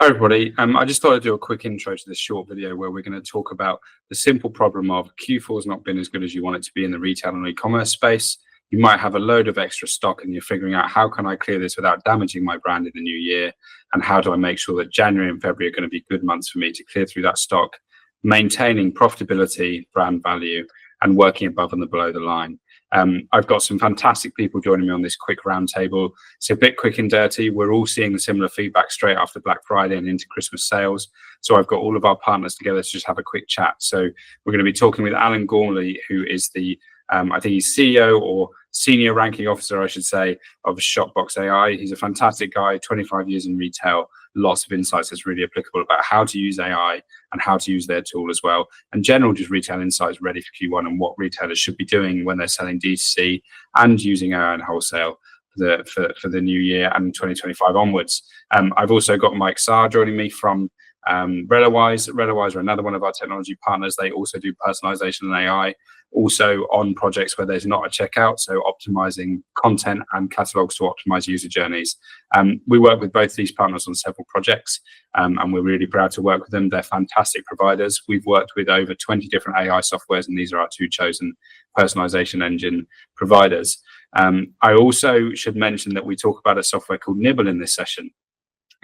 Hi everybody. I just thought I'd do a quick intro to this short video where we're going to talk about the simple problem of Q4 has not been as good as you want it to be in the retail and e-commerce space. You might have a load of extra stock and you're figuring out how can I clear this without damaging my brand in the new year, and how do I make sure that January and February are going to be good months for me to clear through that stock, maintaining profitability, brand value, and working above and below the line. I've got some fantastic people joining me on this quick roundtable. It's a bit quick and dirty. We're all seeing the similar feedback straight after Black Friday and into Christmas sales. So I've got all of our partners together to just have a quick chat. So we're going to be talking with Alan Gormley, who is the, I think he's CEO or senior ranking officer, I should say, of Shopbox AI. He's a fantastic guy, 25 years in retail, lots of insights that's really applicable about how to use AI and how to use their tool as well, and general just retail insights ready for Q1 and what retailers should be doing when they're selling D2C and using AI and wholesale for the new year and 2025 onwards. I've also got Mike Saar joining me from RetailWise. RetailWise are another one of our technology partners. They also do personalization and AI, also on projects where there's not a checkout, so optimizing content and catalogs to optimize user journeys. We work with both these partners on several projects, and we're really proud to work with them. They're fantastic providers. We've worked with over 20 different AI softwares, and these are our two chosen personalization engine providers. I also should mention that we talk about a software called Nibble in this session.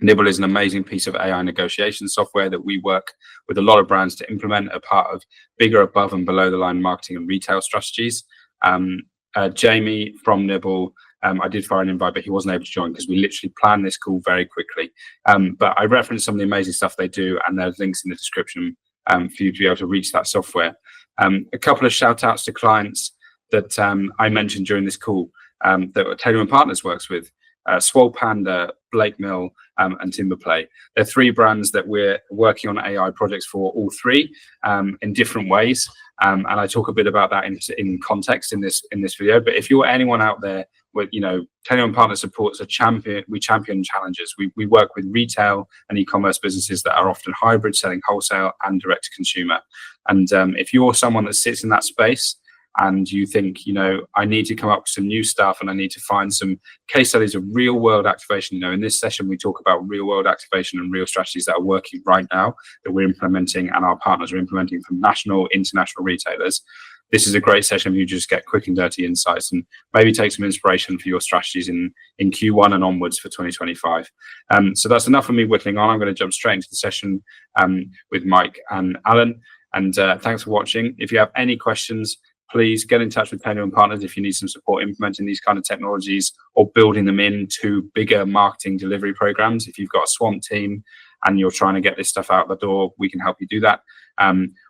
Nibble is an amazing piece of AI negotiation software that we work with a lot of brands to implement, a part of bigger above and below the line marketing and retail strategies. Jamie from Nibble, I did fire an invite, but he wasn't able to join because we literally planned this call very quickly. But I referenced some of the amazing stuff they do, and there's links in the description for you to be able to reach that software. A couple of shout outs to clients that I mentioned during this call that Taylor & Partners works with. Swole Panda, Blake Mill, and Timberplay. They're three brands that we're working on AI projects for, all three, in different ways. And I talk a bit about that in context in this video. But if you're anyone out there with, Taylor & Partners supports we champion challenges. We work with retail and e-commerce businesses that are often hybrid, selling wholesale and direct to consumer. And if you're someone that sits in that space, and you think, I need to come up with some new stuff and I need to find some case studies of real world activation. In this session, we talk about real world activation and real strategies that are working right now that we're implementing and our partners are implementing from national, international retailers. This is a great session where you just get quick and dirty insights and maybe take some inspiration for your strategies in Q1 and onwards for 2025. So that's enough of me whittling on. I'm going to jump straight into the session with Mike and Alan. And thanks for watching. If you have any questions, please get in touch with Taylor & Partners if you need some support implementing these kind of technologies or building them into bigger marketing delivery programs. If you've got a swamp team and you're trying to get this stuff out the door, we can help you do that.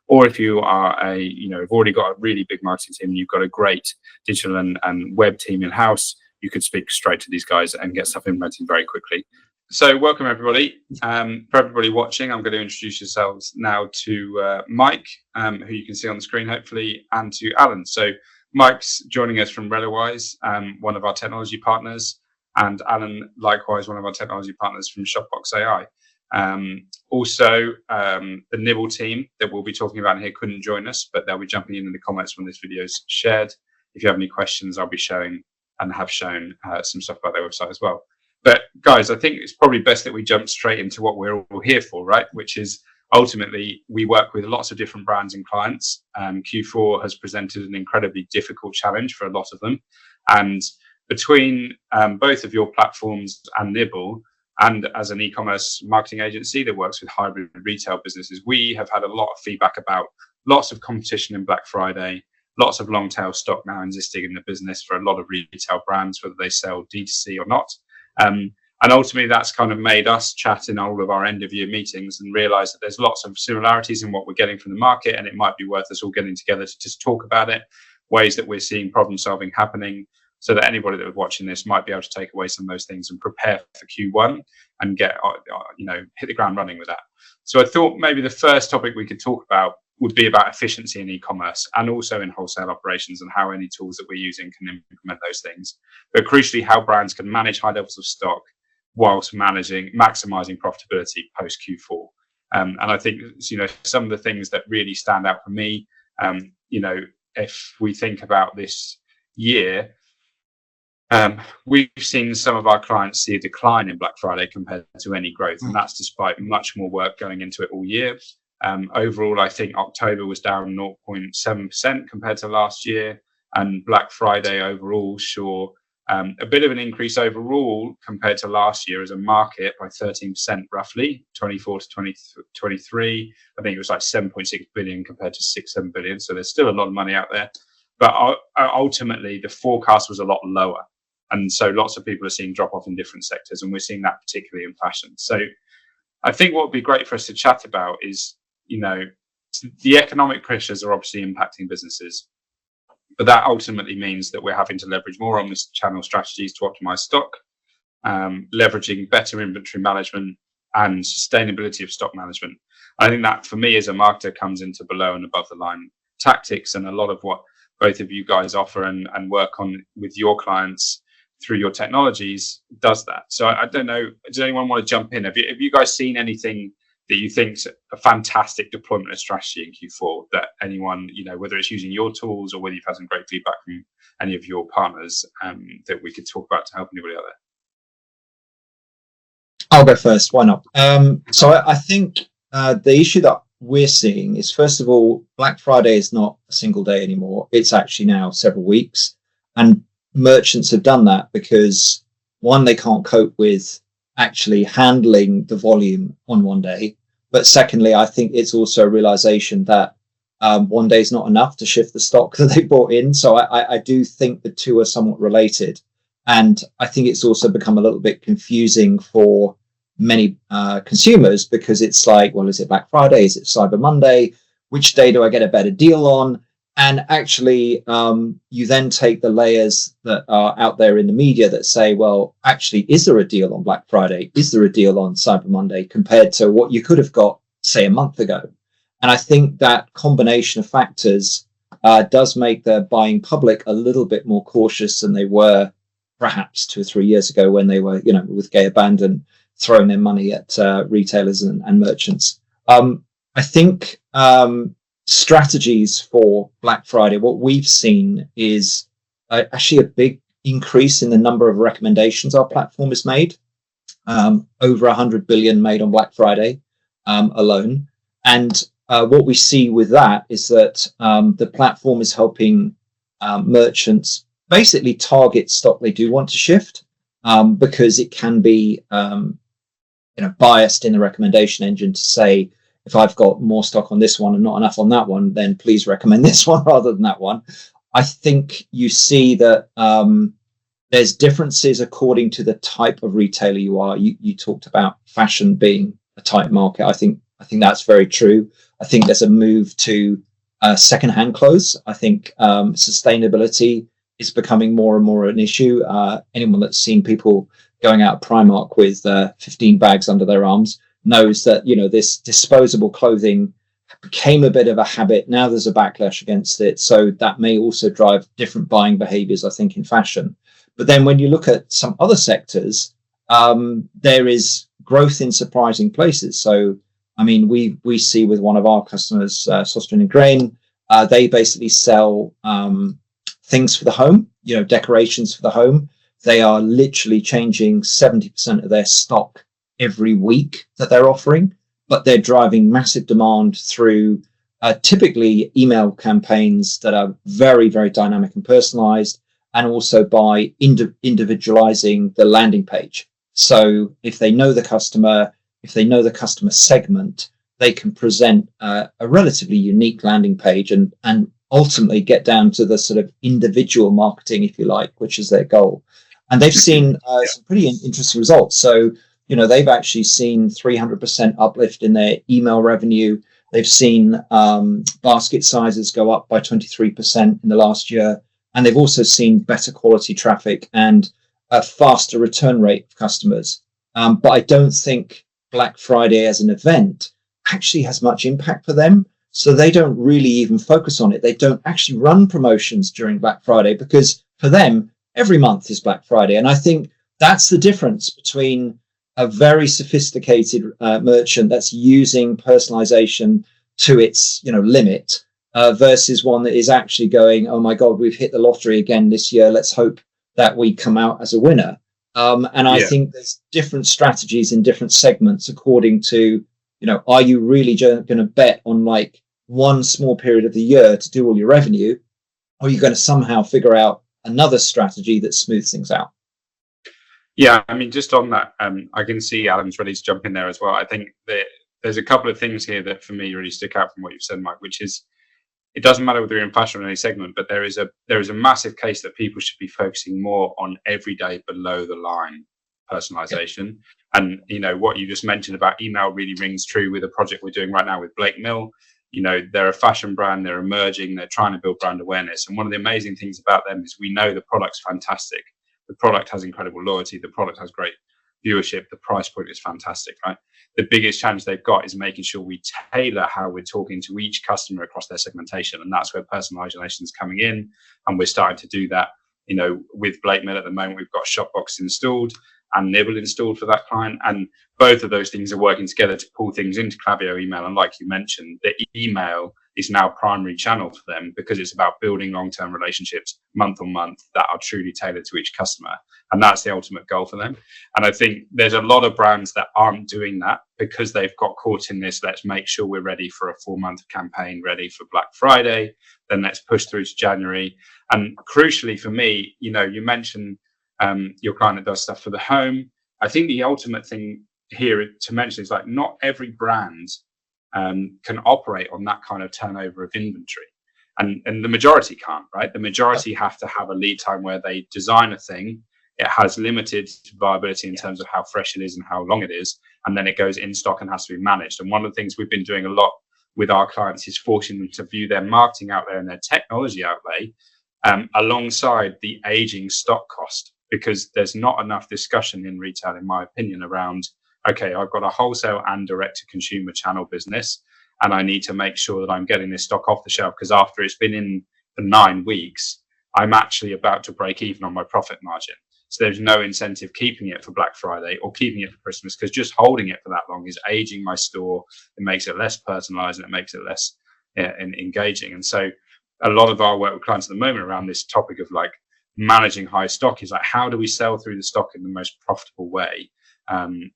Or if you are have already got a really big marketing team and you've got a great digital and web team in-house, you could speak straight to these guys and get stuff implemented very quickly. So welcome everybody. For everybody watching, I'm going to introduce yourselves now to Mike, who you can see on the screen hopefully, and to Alan. So Mike's joining us from RetailWise, one of our technology partners, and Alan, likewise, one of our technology partners from Shopbox AI. Also, the Nibble team that we'll be talking about here couldn't join us, but they'll be jumping in the comments when this video is shared. If you have any questions, I'll be showing and have shown some stuff about their website as well. But guys, I think it's probably best that we jump straight into what we're all here for, right? Which is ultimately we work with lots of different brands and clients. Q4 has presented an incredibly difficult challenge for a lot of them. And between both of your platforms and Nibble, and as an e-commerce marketing agency that works with hybrid retail businesses, we have had a lot of feedback about lots of competition in Black Friday, lots of long tail stock now existing in the business for a lot of retail brands, whether they sell D2C or not. And ultimately, that's kind of made us chat in all of our end of year meetings and realize that there's lots of similarities in what we're getting from the market, and it might be worth us all getting together to just talk about it, ways that we're seeing problem solving happening, so that anybody that was watching this might be able to take away some of those things and prepare for Q1 and get, hit the ground running with that. So I thought maybe the first topic we could talk about would be about efficiency in e-commerce and also in wholesale operations, and how any tools that we're using can implement those things. But crucially, how brands can manage high levels of stock whilst maximizing profitability post Q4. And I think, some of the things that really stand out for me, if we think about this year, We've seen some of our clients see a decline in Black Friday compared to any growth, and that's despite much more work going into it all year. Overall, I think October was down 0.7% compared to last year, and Black Friday overall saw a bit of an increase overall compared to last year as a market by 13% roughly, 24 to 23. I think it was like 7.6 billion compared to 6-7 billion. So there's still a lot of money out there. But ultimately, the forecast was a lot lower. And so lots of people are seeing drop off in different sectors, and we're seeing that particularly in fashion. So I think what would be great for us to chat about is, the economic pressures are obviously impacting businesses, but that ultimately means that we're having to leverage more omnichannel strategies to optimize stock, leveraging better inventory management and sustainability of stock management. I think that for me as a marketer comes into below and above the line tactics, and a lot of what both of you guys offer and work on with your clients through your technologies does that. So I don't know, does anyone want to jump in? Have you guys seen anything that you think's a fantastic deployment of strategy in Q4 that anyone, whether it's using your tools or whether you've had some great feedback from any of your partners that we could talk about to help anybody out there? I'll go first. Why not? So I think the issue that we're seeing is, first of all, Black Friday is not a single day anymore. It's actually now several weeks. And merchants have done that because, one, they can't cope with actually handling the volume on one day. But secondly, I think it's also a realization that one day is not enough to shift the stock that they bought in. So I do think the two are somewhat related. And I think it's also become a little bit confusing for many consumers, because it's like, well, is it Black Friday? Is it Cyber Monday? Which day do I get a better deal on? And actually, you then take the layers that are out there in the media that say, well, actually, is there a deal on Black Friday? Is there a deal on Cyber Monday compared to what you could have got, say, a month ago? And I think that combination of factors does make the buying public a little bit more cautious than they were perhaps 2 or 3 years ago, when they were, with gay abandon, throwing their money at retailers and merchants. I think strategies for Black Friday, what we've seen is actually a big increase in the number of recommendations our platform has made. Over 100 billion made on Black Friday alone. And what we see with that is that the platform is helping merchants basically target stock they do want to shift, because it can be biased in the recommendation engine to say, if I've got more stock on this one and not enough on that one, then please recommend this one rather than that one. I think you see that there's differences according to the type of retailer you are. You talked about fashion being a tight market. I think that's very true. I think there's a move to secondhand clothes. I think sustainability is becoming more and more an issue. Anyone that's seen people going out of Primark with 15 bags under their arms knows that, this disposable clothing became a bit of a habit. Now there's a backlash against it. So that may also drive different buying behaviors, I think, in fashion. But then when you look at some other sectors, there is growth in surprising places. So, I mean, we see with one of our customers, Sostrin and Grain, they basically sell things for the home, decorations for the home. They are literally changing 70% of their stock every week that they're offering, but they're driving massive demand through typically email campaigns that are very, very dynamic and personalized, and also by individualizing the landing page. So if they know the customer, if they know the customer segment, they can present a relatively unique landing page and ultimately get down to the sort of individual marketing, if you like, which is their goal. And they've seen some pretty interesting results. So, they've actually seen 300% uplift in their email revenue. They've seen basket sizes go up by 23% in the last year. And they've also seen better quality traffic and a faster return rate of customers. But I don't think Black Friday as an event actually has much impact for them. So they don't really even focus on it. They don't actually run promotions during Black Friday, because for them, every month is Black Friday. And I think that's the difference between a very sophisticated merchant that's using personalization to its limit versus one that is actually going, oh my God, we've hit the lottery again this year. Let's hope that we come out as a winner. And I think there's different strategies in different segments according to, are you really going to bet on like one small period of the year to do all your revenue? Or are you going to somehow figure out another strategy that smooths things out? Yeah, I mean, just on that, I can see Alan's ready to jump in there as well. I think that there's a couple of things here that for me really stick out from what you've said, Mike, which is it doesn't matter whether you're in fashion or any segment, but there is a massive case that people should be focusing more on everyday below the line personalization. And what you just mentioned about email really rings true with a project we're doing right now with Blake Mill. They're a fashion brand, they're emerging, they're trying to build brand awareness. And one of the amazing things about them is we know the product's fantastic. The product has incredible loyalty. The product has great viewership. The price point is fantastic, right? The biggest challenge they've got is making sure we tailor how we're talking to each customer across their segmentation. And that's where personalization is coming in. And we're starting to do that, with Blake Mill at the moment. We've got Shopbox installed and Nibble installed for that client. And both of those things are working together to pull things into Klaviyo email. And like you mentioned, the email is now primary channel for them because it's about building long-term relationships month on month that are truly tailored to each customer. And that's the ultimate goal for them. And I think there's a lot of brands that aren't doing that because they've got caught in this, let's make sure we're ready for a 4-month campaign, ready for Black Friday, then let's push through to January. And crucially for me, you mentioned your client that does stuff for the home. I think the ultimate thing here to mention is like not every brand can operate on that kind of turnover of inventory. And the majority can't, right? The majority have to have a lead time where they design a thing. It has limited viability in terms of how fresh it is and how long it is. And then it goes in stock and has to be managed. And one of the things we've been doing a lot with our clients is forcing them to view their marketing outlay and their technology outlay alongside the aging stock cost, because there's not enough discussion in retail, in my opinion, around, okay, I've got a wholesale and direct to consumer channel business, and I need to make sure that I'm getting this stock off the shelf because after it's been in for 9 weeks, I'm actually about to break even on my profit margin. So there's no incentive keeping it for Black Friday or keeping it for Christmas, because just holding it for that long is aging my store. It makes it less personalized and it makes it less engaging. And so a lot of our work with clients at the moment around this topic of like managing high stock is like, how do we sell through the stock in the most profitable way? And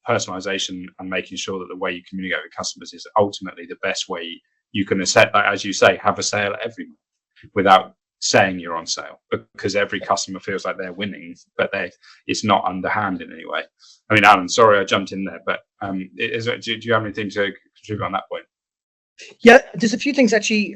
personalization and making sure that the way you communicate with customers is ultimately the best way you can set, like, as you say, have a sale every month without saying you're on sale, because every customer feels like they're winning, but it's not underhand in any way. I mean, Alan, sorry I jumped in there, but do you have anything to contribute on that point? Yeah, there's a few things actually.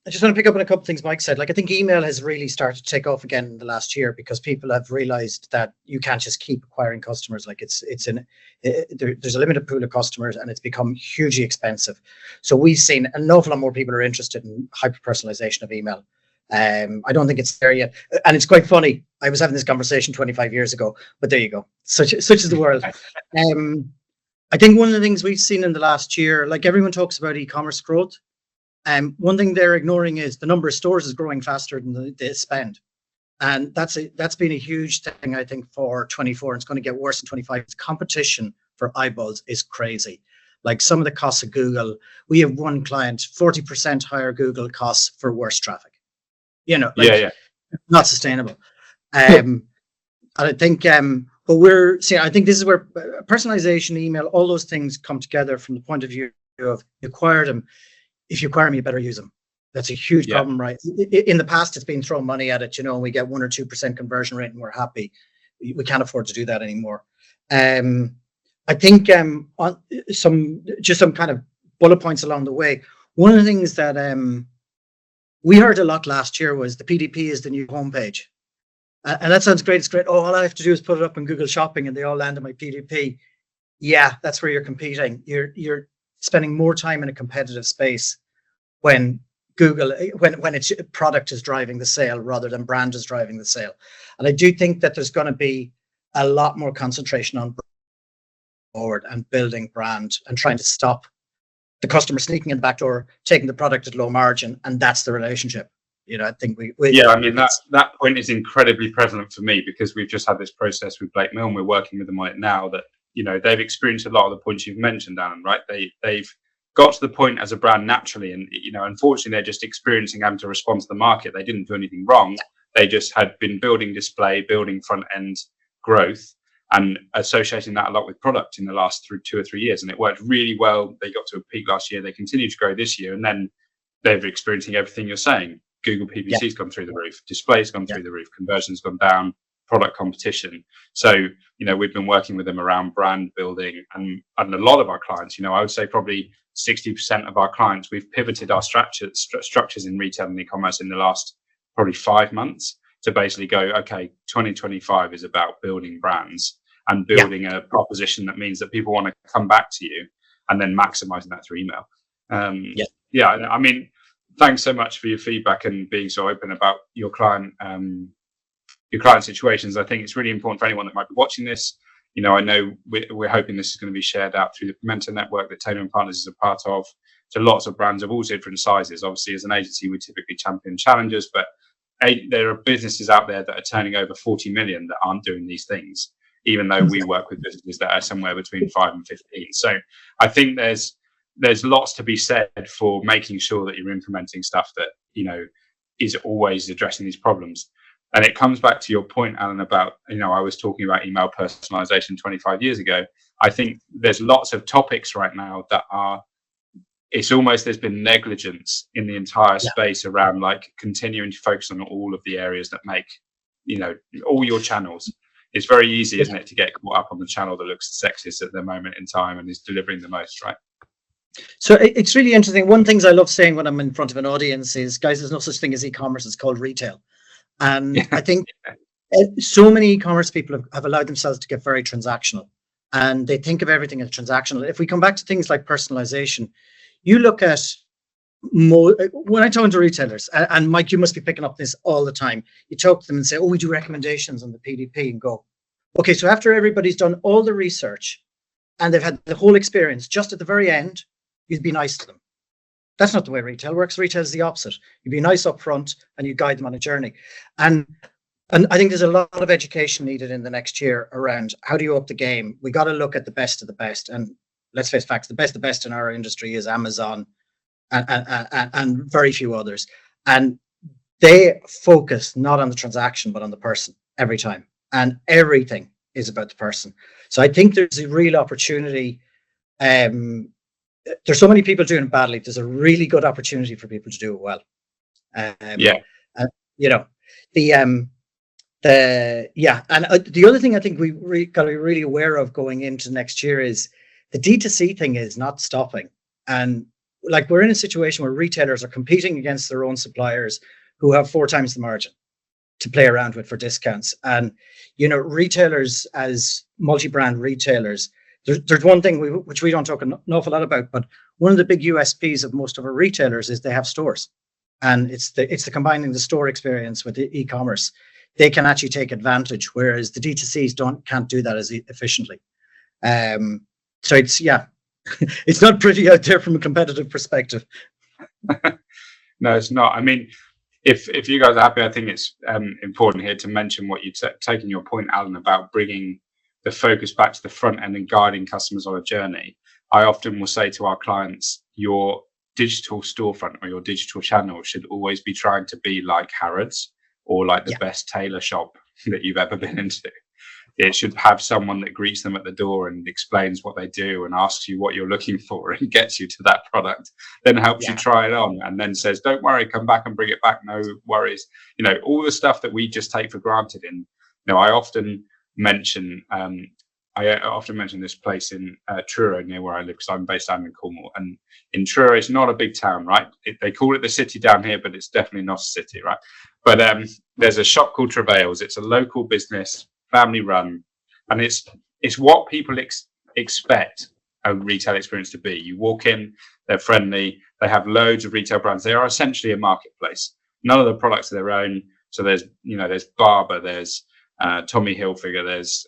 I just want to pick up on a couple of things Mike said. Like, I think email has really started to take off again in the last year because people have realized that you can't just keep acquiring customers. Like there's a limited pool of customers and it's become hugely expensive. So we've seen an awful lot more people are interested in hyper personalization of email. I don't think it's there yet. And it's quite funny. I was having this conversation 25 years ago, but there you go. Such is the world. I think one of the things we've seen in the last year, like everyone talks about e-commerce growth. One thing they're ignoring is the number of stores is growing faster than the spend. And that's been a huge thing, I think, for 24. And it's going to get worse in 25. The competition for eyeballs is crazy. Like some of the costs of Google, we have one client, 40% higher Google costs for worse traffic. Not sustainable. And I think, but I think this is where personalization, email, all those things come together from the point of view of you acquire them. If you acquire them, you better use them. That's a huge problem, right? In the past, it's been thrown money at it, and we get 1 or 2% conversion rate and we're happy. We can't afford to do that anymore. I think on some kind of bullet points along the way, one of the things that we heard a lot last year was the PDP is the new homepage. And that sounds great. It's great. Oh, all I have to do is put it up in Google Shopping and they all land on my PDP. Yeah, that's where you're competing. You're spending more time in a competitive space when its product is driving the sale rather than brand is driving the sale. And I do think that there's going to be a lot more concentration on forward and building brand and trying to stop the customer sneaking in the back door, taking the product at low margin, and that's the relationship. I think I mean, that point is incredibly prevalent for me because we've just had this process with Blake Mill and we're working with them on it now that, they've experienced a lot of the points you've mentioned, Alan, right? They've got to the point as a brand naturally, and, unfortunately, they're just experiencing having to respond to the market. They didn't do anything wrong. They just had been building display, building front end growth, and associating that a lot with product in the last 2 or 3 years. And it worked really well. They got to a peak last year. They continue to grow this year. And then they're experiencing everything you're saying. Google PPC's gone through the roof. Display's gone through the roof. Conversion's gone down. Product competition. So, we've been working with them around brand building, and a lot of our clients, I would say probably 60% of our clients, we've pivoted our structures in retail and e-commerce in the last probably 5 months to basically go, okay, 2025 is about building brands and building a proposition that means that people want to come back to you, and then maximizing that through email. I mean, thanks so much for your feedback and being so open about your client situations. I think it's really important for anyone that might be watching this. I know we're hoping this is going to be shared out through the Mentor network that Taylor & Partners is a part of, to lots of brands of all different sizes. Obviously, as an agency, we typically champion challengers, but there are businesses out there that are turning over 40 million that aren't doing these things, even though we work with businesses that are somewhere between 5 and 15. So I think there's lots to be said for making sure that you're implementing stuff that, is always addressing these problems. And it comes back to your point, Alan, about, I was talking about email personalization 25 years ago. I think there's lots of topics right now that it's almost, there's been negligence in the entire space around like continuing to focus on all of the areas that make, all your channels. It's very easy, isn't it, to get caught up on the channel that looks sexiest at the moment in time and is delivering the most, right? So it's really interesting. One of the things I love saying when I'm in front of an audience is, guys, there's no such thing as e-commerce. It's called retail. And I think so many e-commerce people have allowed themselves to get very transactional, and they think of everything as transactional. If we come back to things like personalization, you look at when I talk to retailers, and Mike, you must be picking up this all the time. You talk to them and say, oh, we do recommendations on the PDP, and go, okay, so after everybody's done all the research and they've had the whole experience, just at the very end, you'd be nice to them. That's not the way retail works. Retail is the opposite. You be nice up front and you guide them on a journey. And I think there's a lot of education needed in the next year around how do you up the game? We got to look at the best of the best. And let's face facts, the best in our industry is Amazon and very few others. And they focus not on the transaction, but on the person every time. And everything is about the person. So I think there's a real opportunity. There's so many people doing it badly. There's a really good opportunity for people to do it well. And the other thing I think we got to be really aware of going into next year is the D2C thing is not stopping. And like, we're in a situation where retailers are competing against their own suppliers who have 4 times the margin to play around with for discounts. And, retailers as multi-brand retailers, there's one thing which we don't talk an awful lot about, but one of the big USPs of most of our retailers is they have stores, and it's the combining the store experience with the e-commerce. They can actually take advantage, whereas the D2Cs can't do that as efficiently. So it's it's not pretty out there from a competitive perspective. No, it's not. I mean, if you guys are happy, I think it's important here to mention what you've taken your point, Alan, about bringing the focus back to the front end and guiding customers on a journey. I often will say to our clients, your digital storefront or your digital channel should always be trying to be like Harrods or like the best tailor shop that you've ever been into. It should have someone that greets them at the door and explains what they do and asks you what you're looking for and gets you to that product, then helps you try it on, and then says, don't worry, come back and bring it back, no worries. All the stuff that we just take for granted. I often mention this place in Truro, near where I live, because I'm based down in Cornwall. And in Truro, it's not a big town, right? They call it the city down here, but it's definitely not a city, right? But there's a shop called Travails. It's a local business, family run, and it's what people expect a retail experience to be. You walk in, they're friendly, they have loads of retail brands. They are essentially a marketplace. None of the products are their own. So there's Barber, there's Tommy Hilfiger, there's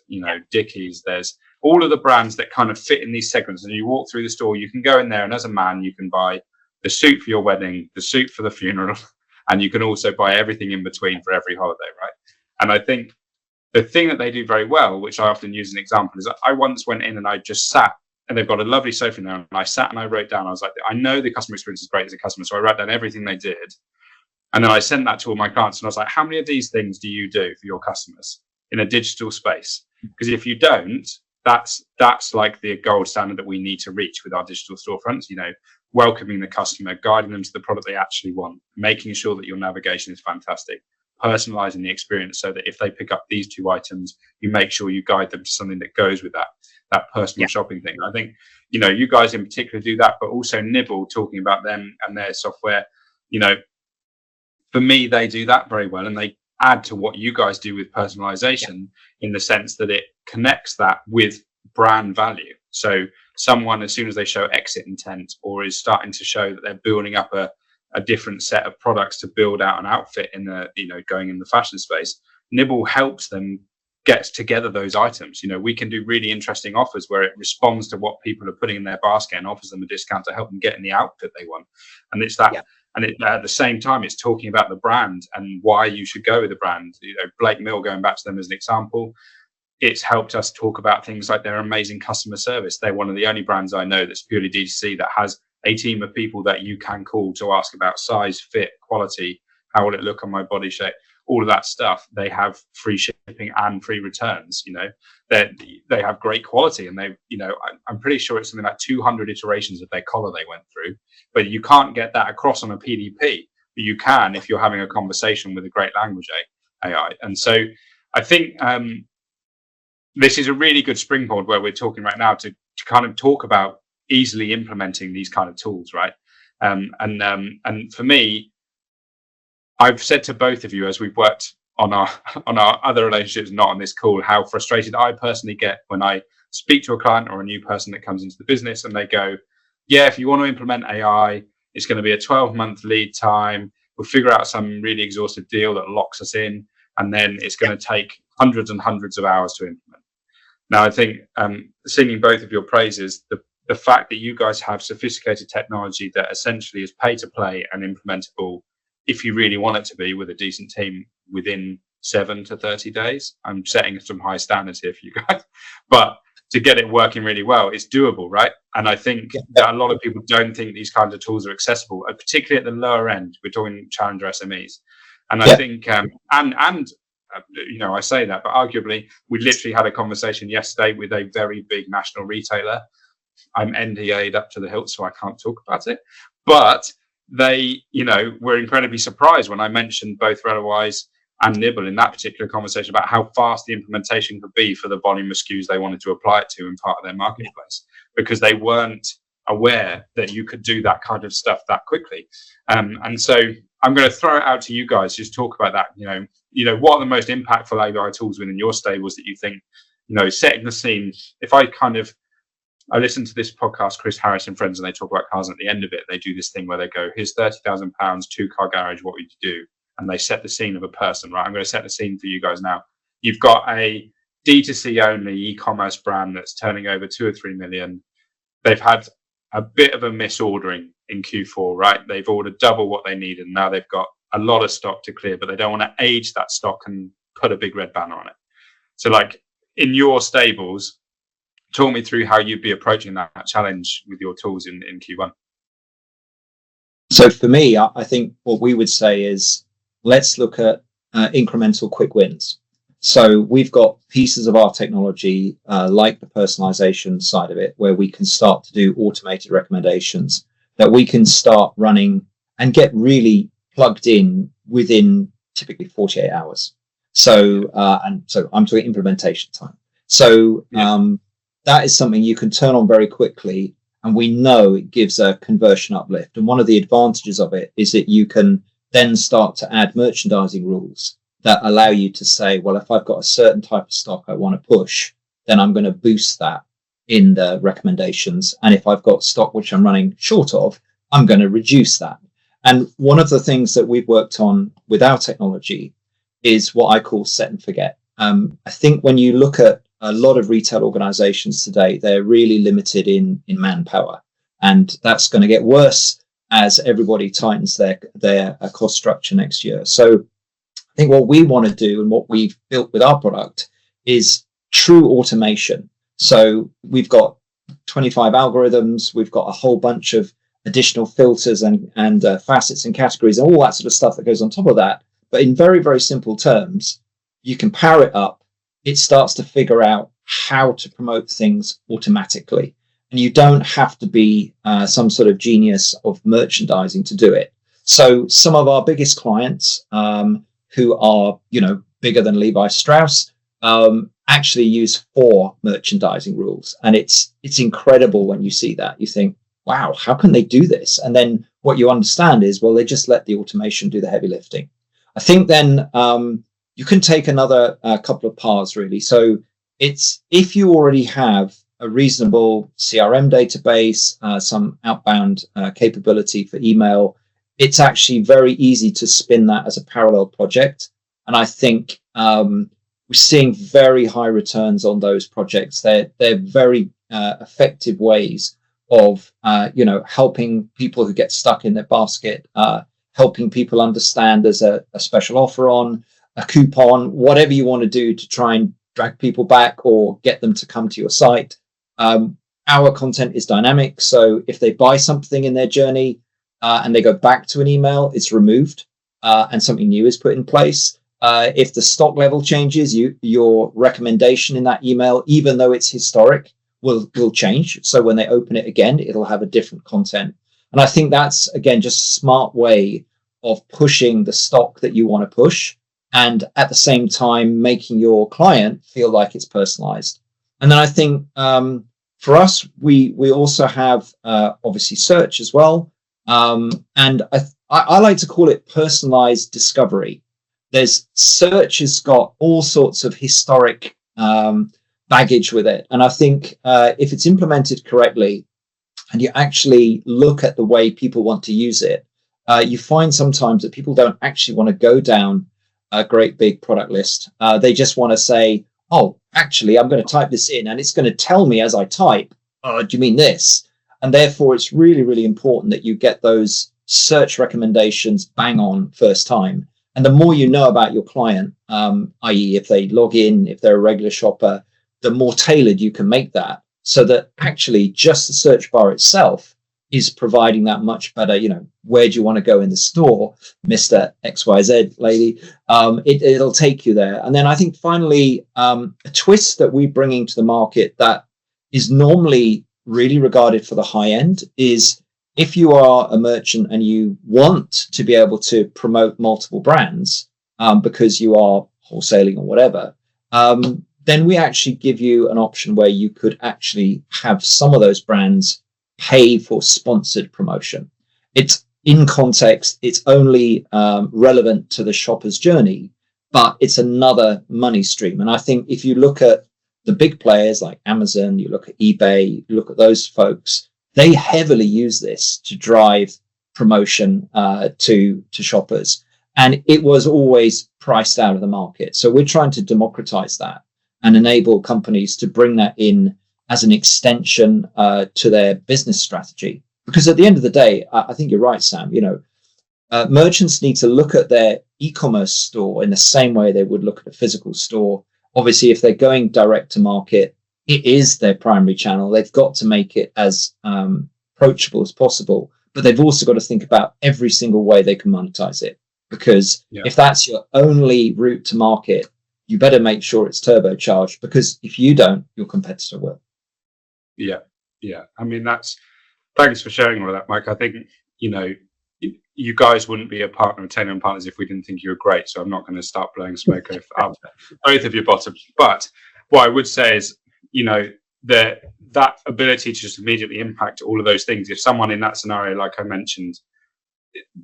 Dickies, there's all of the brands that kind of fit in these segments. And you walk through the store, you can go in there, and as a man, you can buy the suit for your wedding, the suit for the funeral, and you can also buy everything in between for every holiday, right? And I think the thing that they do very well, which I often use as an example, is that I once went in and I just sat, and they've got a lovely sofa in there, and I sat and I wrote down, I was like, I know the customer experience is great as a customer, so I wrote down everything they did. And then I sent that to all my clients and I was like, how many of these things do you do for your customers in a digital space? Because if you don't, that's like the gold standard that we need to reach with our digital storefronts, welcoming the customer, guiding them to the product they actually want, making sure that your navigation is fantastic, personalizing the experience so that if they pick up these 2 items, you make sure you guide them to something that goes with that personal shopping thing. I think, you guys in particular do that, but also Nibble, talking about them and their software, for me, they do that very well, and they add to what you guys do with personalization in the sense that it connects that with brand value. So someone, as soon as they show exit intent or is starting to show that they're building up a different set of products to build out an outfit in the, going in the fashion space, Nibble helps them get together those items. We can do really interesting offers where it responds to what people are putting in their basket and offers them a discount to help them get in the outfit they want. And it's that. And at the same time, it's talking about the brand and why you should go with the brand. Blake Mill, going back to them as an example, it's helped us talk about things like their amazing customer service. They're one of the only brands I know that's purely D2C that has a team of people that you can call to ask about size, fit, quality, how will it look on my body shape, all of that stuff. They have free shipping and free returns. They have great quality, and I'm pretty sure it's something like 200 iterations of their collar they went through. But you can't get that across on a PDP, but you can if you're having a conversation with a great language AI. And so I think this is a really good springboard where we're talking right now to kind of talk about easily implementing these kind of tools, right? And for me, I've said to both of you as we've worked on our other relationships, not on this call, how frustrated I personally get when I speak to a client or a new person that comes into the business and they go, yeah, if you want to implement AI, it's going to be a 12-month lead time. We'll figure out some really exhaustive deal that locks us in, and then it's going to take hundreds and hundreds of hours to implement. Now, I think singing both of your praises, the fact that you guys have sophisticated technology that essentially is pay to play and implementable if you really want it to be with a decent team within 7 to 30 days. I'm setting some high standards here for you guys, but to get it working really well, it's doable, right? And I think that a lot of people don't think these kinds of tools are accessible, particularly at the lower end. We're talking challenger SMEs. And I think, I say that, but arguably, we literally had a conversation yesterday with a very big national retailer. I'm NDA'd up to the hilt, so I can't talk about it. But they, were incredibly surprised when I mentioned both ReloWise and Nibble in that particular conversation about how fast the implementation could be for the volume of SKUs they wanted to apply it to in part of their marketplace, because they weren't aware that you could do that kind of stuff that quickly. And so I'm going to throw it out to you guys, just talk about that. What are the most impactful AI tools within your stables that you think, setting the scene? If I listen to this podcast, Chris Harris and friends, and they talk about cars, and at the end of it, they do this thing where they go, here's £30,000, 2-car garage, what would you do? And they set the scene of a person, right? I'm going to set the scene for you guys now. You've got a D2C only e-commerce brand that's turning over 2 or 3 million. They've had a bit of a misordering in Q4, right? They've ordered double what they needed, and now they've got a lot of stock to clear, but they don't want to age that stock and put a big red banner on it. So like in your stables, talk me through how you'd be approaching that challenge with your tools in Q1. So for me, I think what we would say is let's look at incremental quick wins. So we've got pieces of our technology, like the personalization side of it, where we can start to do automated recommendations that we can start running and get really plugged in within typically 48 hours. So I'm talking implementation time. So that is something you can turn on very quickly, and we know it gives a conversion uplift. And one of the advantages of it is that you can then start to add merchandising rules that allow you to say, well, if I've got a certain type of stock I want to push, then I'm going to boost that in the recommendations. And if I've got stock which I'm running short of, I'm going to reduce that. And one of the things that we've worked on with our technology is what I call set and forget. I think when you look at a lot of retail organizations today, they're really limited in manpower. And that's going to get worse as everybody tightens their cost structure next year. So I think what we want to do and what we've built with our product is true automation. So we've got 25 algorithms. We've got a whole bunch of additional filters and facets and categories and all that sort of stuff that goes on top of that. But in very, very simple terms, you can power it up. It starts to figure out how to promote things automatically. And you don't have to be some sort of genius of merchandising to do it. So some of our biggest clients who are, bigger than Levi Strauss, actually use 4 merchandising rules. And it's incredible when you see that. You think, wow, how can they do this? And then what you understand is, well, they just let the automation do the heavy lifting. I think then you can take another couple of paths, really. So it's if you already have a reasonable CRM database, some outbound capability for email, it's actually very easy to spin that as a parallel project. And I think we're seeing very high returns on those projects. They're very effective ways of helping people who get stuck in their basket, helping people understand there's a special offer on, a coupon, whatever you want to do to try and drag people back or get them to come to your site. Our content is dynamic, so if they buy something in their journey and they go back to an email, it's removed and something new is put in place. If the stock level changes, your recommendation in that email, even though it's historic, will change. So when they open it again, it'll have a different content. And I think that's, again, just a smart way of pushing the stock that you want to push, and at the same time making your client feel like it's personalized. And then I think for us, we also have obviously search as well. And I like to call it personalized discovery. There's search has got all sorts of historic baggage with it. And I think if it's implemented correctly and you actually look at the way people want to use it, you find sometimes that people don't actually want to go down a great big product list. They just want to say, oh, actually, I'm going to type this in and it's going to tell me as I type, oh, do you mean this? And therefore, it's really, really important that you get those search recommendations bang on first time. And the more you know about your client, i.e. if they log in, if they're a regular shopper, the more tailored you can make that, so that actually just the search bar itself is providing that much better, where do you want to go in the store, Mr. XYZ lady? It'll take you there. And then I think finally, a twist that we're bringing to the market that is normally really regarded for the high end is if you are a merchant and you want to be able to promote multiple brands because you are wholesaling or whatever, then we actually give you an option where you could actually have some of those brands pay for sponsored promotion. It's in context, it's only relevant to the shopper's journey, but it's another money stream. And I think if you look at the big players like Amazon, you look at eBay, you look at those folks, they heavily use this to drive promotion to shoppers. And it was always priced out of the market. So we're trying to democratize that and enable companies to bring that in as an extension to their business strategy. Because at the end of the day, I think you're right, Sam, merchants need to look at their e-commerce store in the same way they would look at a physical store. Obviously, if they're going direct to market, it is their primary channel. They've got to make it as approachable as possible, but they've also got to think about every single way they can monetize it. Because if that's your only route to market, you better make sure it's turbocharged, because if you don't, your competitor will. Yeah. I mean, thanks for sharing all that, Mike. I think, you guys wouldn't be a partner of Taylor & Partners if we didn't think you were great. So I'm not going to start blowing smoke up both of your bottoms. But what I would say is, that ability to just immediately impact all of those things. If someone in that scenario, like I mentioned,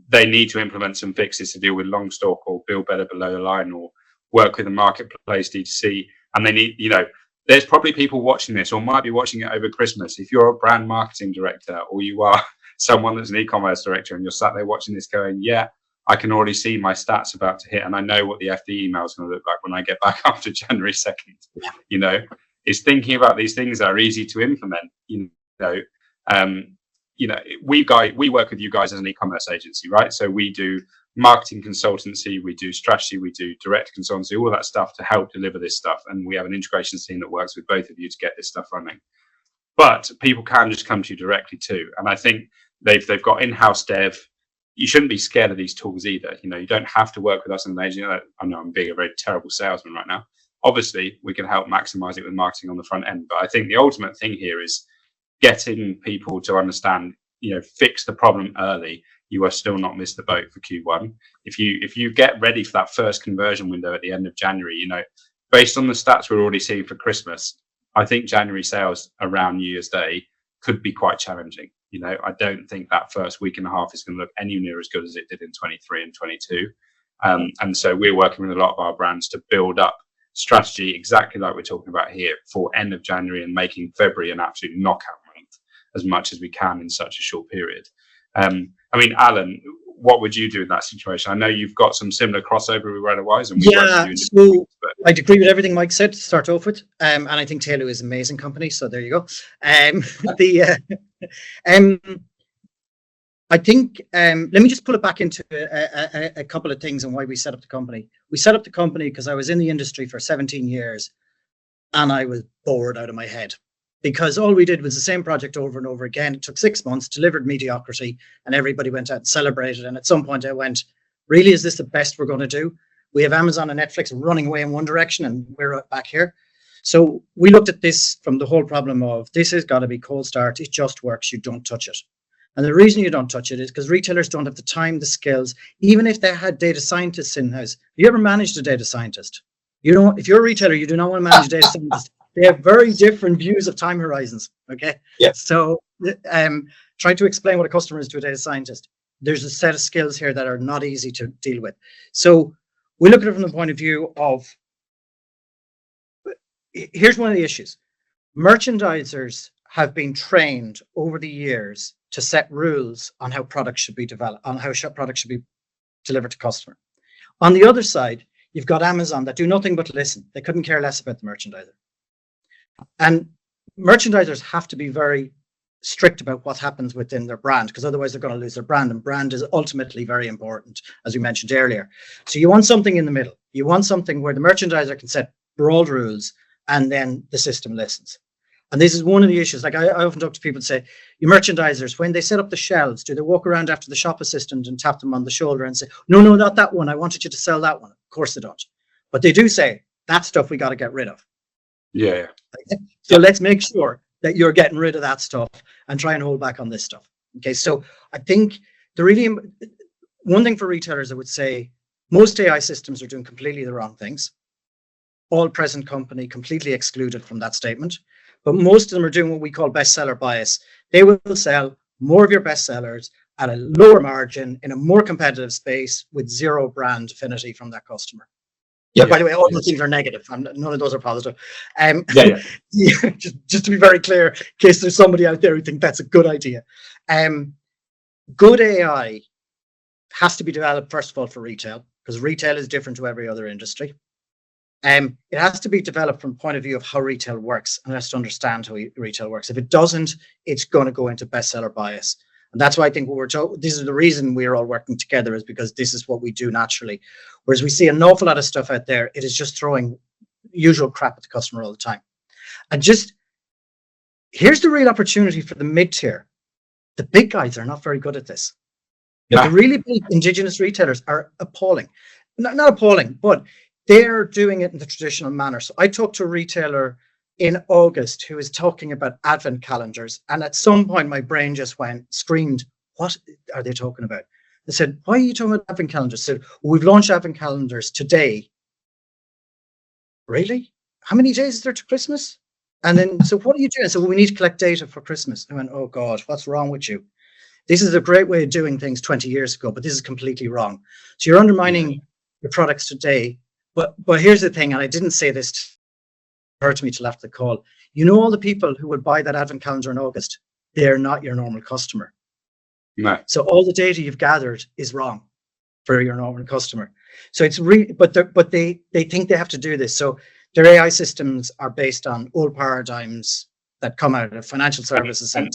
they need to implement some fixes to deal with long stock or build better below the line or work with a marketplace D2C, and they need, there's probably people watching this or might be watching it over Christmas. If you're a brand marketing director or you are someone that's an e-commerce director and you're sat there watching this going, I can already see my stats about to hit and I know what the FD email is going to look like when I get back after January 2nd. Is thinking about these things that are easy to implement. We work with you guys as an e-commerce agency, right? So we do marketing consultancy, we do strategy, we do direct consultancy, all of that stuff to help deliver this stuff. And we have an integrations team that works with both of you to get this stuff running. But people can just come to you directly too. And I think they've got in-house dev. You shouldn't be scared of these tools either. You don't have to work with us in an agency. I know I'm being a very terrible salesman right now. Obviously, we can help maximize it with marketing on the front end. But I think the ultimate thing here is getting people to understand, fix the problem early. You are still not missed the boat for Q1. If you get ready for that first conversion window at the end of January, based on the stats we're already seeing for Christmas, I think January sales around New Year's Day could be quite challenging. I don't think that first week and a half is going to look anywhere near as good as it did in 23 and 22. And so we're working with a lot of our brands to build up strategy exactly like we're talking about here for end of January and making February an absolute knockout month as much as we can in such a short period. Alan, what would you do in that situation? I know you've got some similar crossover with Otherwise, and I'd agree with everything Mike said to start off with, and I think Taylor is an amazing company. So there you go. I think let me just pull it back into a couple of things and why we set up the company. We set up the company because I was in the industry for 17 years, and I was bored out of my head. Because all we did was the same project over and over again. It took 6 months, delivered mediocrity, and everybody went out and celebrated. And at some point I went, really, is this the best we're going to do? We have Amazon and Netflix running away in one direction and we're back here. So we looked at this from the whole problem of this has got to be cold start. It just works. You don't touch it. And the reason you don't touch it is because retailers don't have the time, the skills, even if they had data scientists in-house. Have you ever managed a data scientist? If you're a retailer, you do not want to manage a data scientist. They have very different views of time horizons. Okay. Yeah. So try to explain what a customer is to a data scientist. There's a set of skills here that are not easy to deal with. So we look at it from the point of view of, here's one of the issues. Merchandisers have been trained over the years to set rules on how products should be developed, on how products should be delivered to customer. On the other side, you've got Amazon that do nothing but listen. They couldn't care less about the merchandiser. And merchandisers have to be very strict about what happens within their brand, because otherwise they're going to lose their brand, and brand is ultimately very important, as we mentioned earlier. So you want something in the middle. You want something where the merchandiser can set broad rules and then the system listens. And this is one of the issues. Like I often talk to people and say, your merchandisers, when they set up the shelves, do they walk around after the shop assistant and tap them on the shoulder and say, no, not that one. I wanted you to sell that one. Of course they don't. But they do say, that stuff we got to get rid of. Yeah. So let's make sure that you're getting rid of that stuff and try and hold back on this stuff. Okay. So I think one thing for retailers, I would say most AI systems are doing completely the wrong things. All present company completely excluded from that statement. But most of them are doing what we call bestseller bias. They will sell more of your bestsellers at a lower margin in a more competitive space with zero brand affinity from that customer. Yeah. By the way, all those things are negative. None of those are positive. Just to be very clear, in case there's somebody out there who think that's a good idea. Good AI has to be developed, first of all, for retail, because retail is different to every other industry. It has to be developed from the point of view of how retail works, and has to understand how retail works. If it doesn't, it's going to go into bestseller bias. And that's why I think this is the reason we're all working together, is because this is what we do naturally. Whereas we see an awful lot of stuff out there, it is just throwing usual crap at the customer all the time. And here's the real opportunity for the mid-tier. The big guys are not very good at this. Yeah. The really big indigenous retailers are appalling. Not appalling, but they're doing it in the traditional manner. So I talked to a retailer in August who was talking about advent calendars. And at some point, my brain just screamed, what are they talking about? They said, why are you talking about advent calendars? I said, well, we've launched advent calendars today. Really? How many days is there to Christmas? And then, so what are you doing? I said, well, we need to collect data for Christmas. I went, oh God, what's wrong with you? This is a great way of doing things 20 years ago, but this is completely wrong. So you're undermining your products today. But here's the thing, and I didn't say this, occurred to me till after the call. You know, all the people who would buy that advent calendar in August, they're not your normal customer. No. So all the data you've gathered is wrong for your normal customer. So it's but they think they have to do this. So their AI systems are based on old paradigms that come out of financial services and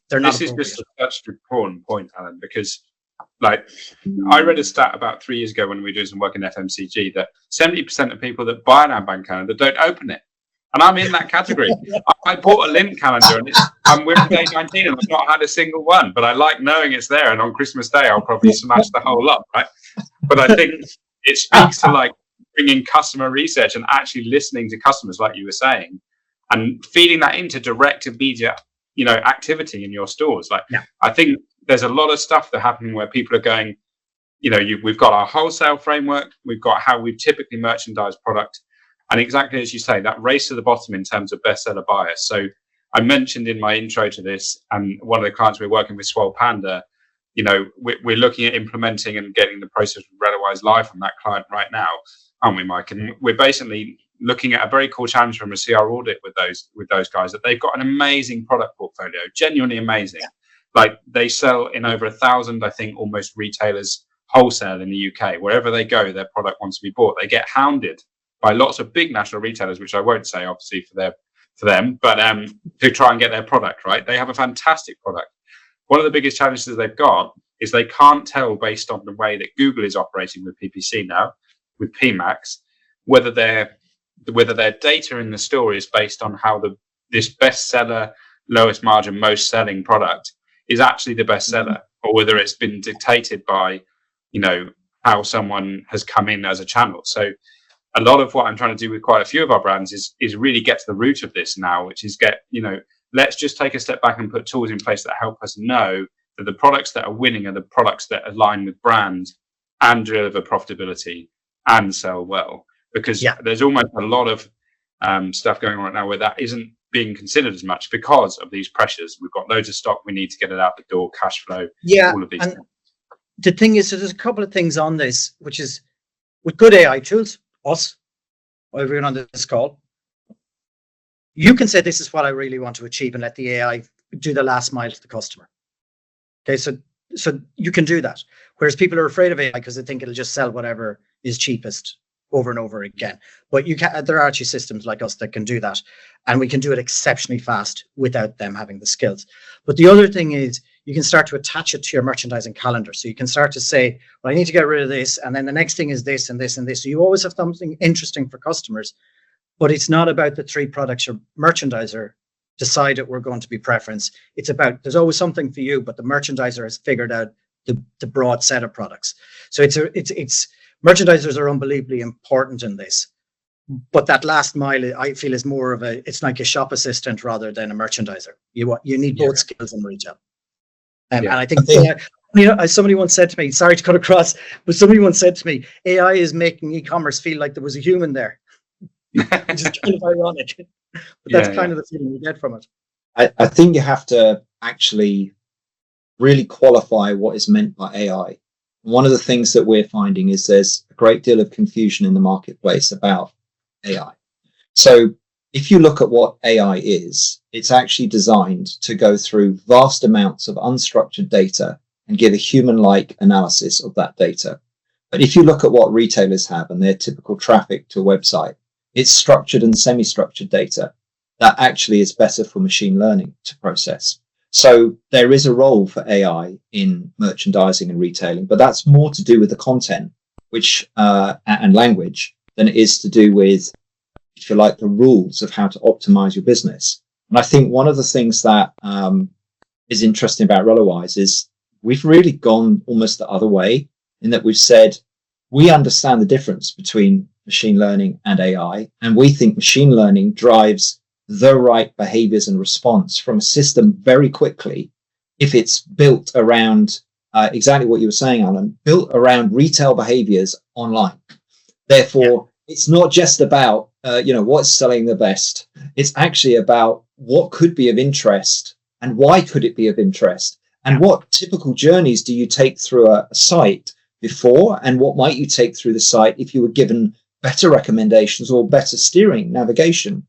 they're not. This is just such an important point, Alan, because like I read a stat about 3 years ago when we were doing some work in FMCG that 70% of people that buy an advent calendar don't open it. And I'm in that category. I bought a lint calendar and we're on day 19 and I've not had a single one, but I like knowing it's there. And on Christmas Day, I'll probably smash the whole lot, right? But I think it speaks to like bringing customer research and actually listening to customers, like you were saying, and feeding that into direct immediate, activity in your stores. Like, I think there's a lot of stuff that happening where people are going, we've got our wholesale framework, we've got how we typically merchandise product. And exactly as you say, that race to the bottom in terms of bestseller buyers. So I mentioned in my intro to this, and one of the clients we're working with, Swole Panda, we're looking at implementing and getting the process of RedaWise live from that client right now, aren't we, Mike? And we're basically looking at a very cool challenge from a CR audit with those guys, that they've got an amazing product portfolio, genuinely amazing. Yeah. Like they sell in over 1,000, I think, almost retailers wholesale in the UK. Wherever they go, their product wants to be bought. They get hounded by lots of big national retailers, which I won't say obviously for them, but to try and get their product right. They have a fantastic product. One of the biggest challenges they've got is they can't tell, based on the way that Google is operating with PPC now, with PMax, whether their data in the store is based on how this bestseller, lowest margin, most selling product is actually the bestseller, or whether it's been dictated by, how someone has come in as a channel. So a lot of what I'm trying to do with quite a few of our brands is really get to the root of this now, which is let's just take a step back and put tools in place that help us know that the products that are winning are the products that align with brand and deliver profitability and sell well. Because there's almost a lot of stuff going on right now where that isn't being considered as much because of these pressures. We've got loads of stock, we need to get it out the door, cash flow, all of these things. The thing is, so there's a couple of things on this, which is with good AI tools, us, everyone on this call, you can say, this is what I really want to achieve, and let the AI do the last mile to the customer. Okay, so you can do that. Whereas people are afraid of AI because they think it'll just sell whatever is cheapest over and over again. But there are actually systems like us that can do that, and we can do it exceptionally fast without them having the skills. But the other thing is, you can start to attach it to your merchandising calendar. So you can start to say, well, I need to get rid of this, and then the next thing is this and this and this. So you always have something interesting for customers, but it's not about the 3 products your merchandiser decided were going to be preference. It's about, there's always something for you, but the merchandiser has figured out the broad set of products. So it's merchandisers are unbelievably important in this, but that last mile, I feel, is more of it's like a shop assistant rather than a merchandiser. You need both skills in retail. And I think, somebody once said to me, sorry to cut across, but somebody once said to me, AI is making e-commerce feel like there was a human there. Which is kind of ironic, but that's kind of the feeling you get from it. I think you have to actually really qualify what is meant by AI. One of the things that we're finding is there's a great deal of confusion in the marketplace about AI. So if you look at what AI is, it's actually designed to go through vast amounts of unstructured data and give a human-like analysis of that data. But if you look at what retailers have and their typical traffic to a website, it's structured and semi-structured data that actually is better for machine learning to process. So there is a role for AI in merchandising and retailing, but that's more to do with the content, which and language, than it is to do with, if you like, the rules of how to optimize your business. And I think one of the things that is interesting about RedaWise is we've really gone almost the other way, in that we've said we understand the difference between machine learning and AI, and we think machine learning drives the right behaviors and response from a system very quickly if it's built around exactly what you were saying, Alan, built around retail behaviors online. Therefore, it's not just about what's selling the best. It's actually about what could be of interest and why could it be of interest, and what typical journeys do you take through a site before, and what might you take through the site if you were given better recommendations or better steering navigation.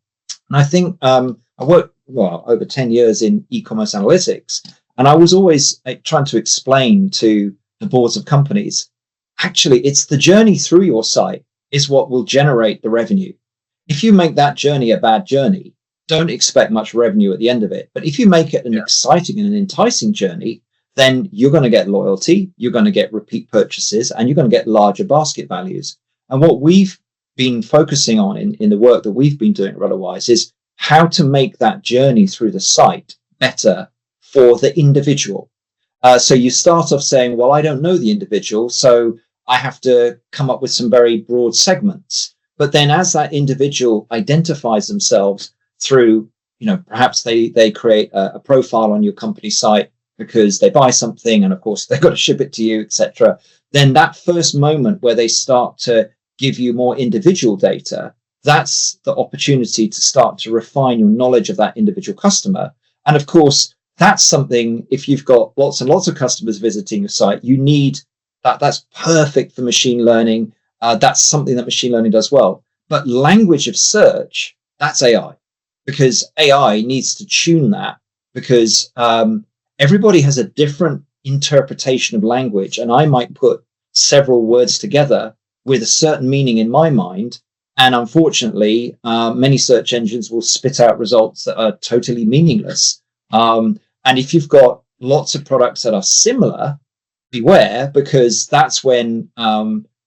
And I think I worked over 10 years in e-commerce analytics, and I was always trying to explain to the boards of companies, actually, it's the journey through your site is what will generate the revenue. If you make that journey a bad journey, don't expect much revenue at the end of it. But if you make it an exciting and an enticing journey, then you're going to get loyalty, you're going to get repeat purchases, and you're going to get larger basket values. And what we've been focusing on in the work that we've been doing at Otherwise is how to make that journey through the site better for the individual. So you start off saying, well, I don't know the individual, so I have to come up with some very broad segments. But then as that individual identifies themselves through, perhaps they create a profile on your company site because they buy something, and of course they've got to ship it to you, etc. Then that first moment where they start to give you more individual data, that's the opportunity to start to refine your knowledge of that individual customer. And of course, that's something, if you've got lots and lots of customers visiting your site, you need that. That's perfect for machine learning. That's something that machine learning does well. But language of search, that's AI, because AI needs to tune that, because everybody has a different interpretation of language. And I might put several words together with a certain meaning in my mind. And unfortunately, many search engines will spit out results that are totally meaningless. And if you've got lots of products that are similar, beware, because that's when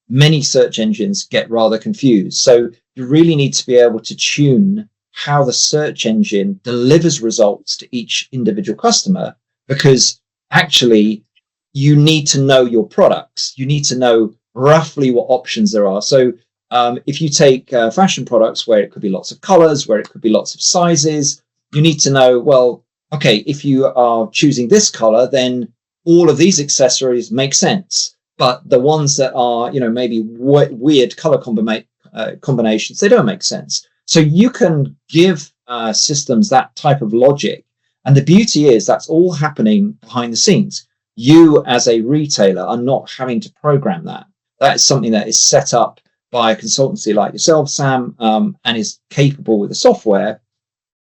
many search engines get rather confused. So you really need to be able to tune how the search engine delivers results to each individual customer, because actually you need to know your products. You need to know roughly what options there are. So if you take fashion products where it could be lots of colors, where it could be lots of sizes, you need to know, well, okay, if you are choosing this color, then all of these accessories make sense. But the ones that are, maybe weird color combinations, they don't make sense. So you can give systems that type of logic. And the beauty is that's all happening behind the scenes. You as a retailer are not having to program that. That is something that is set up by a consultancy like yourself, Sam, and is capable with the software.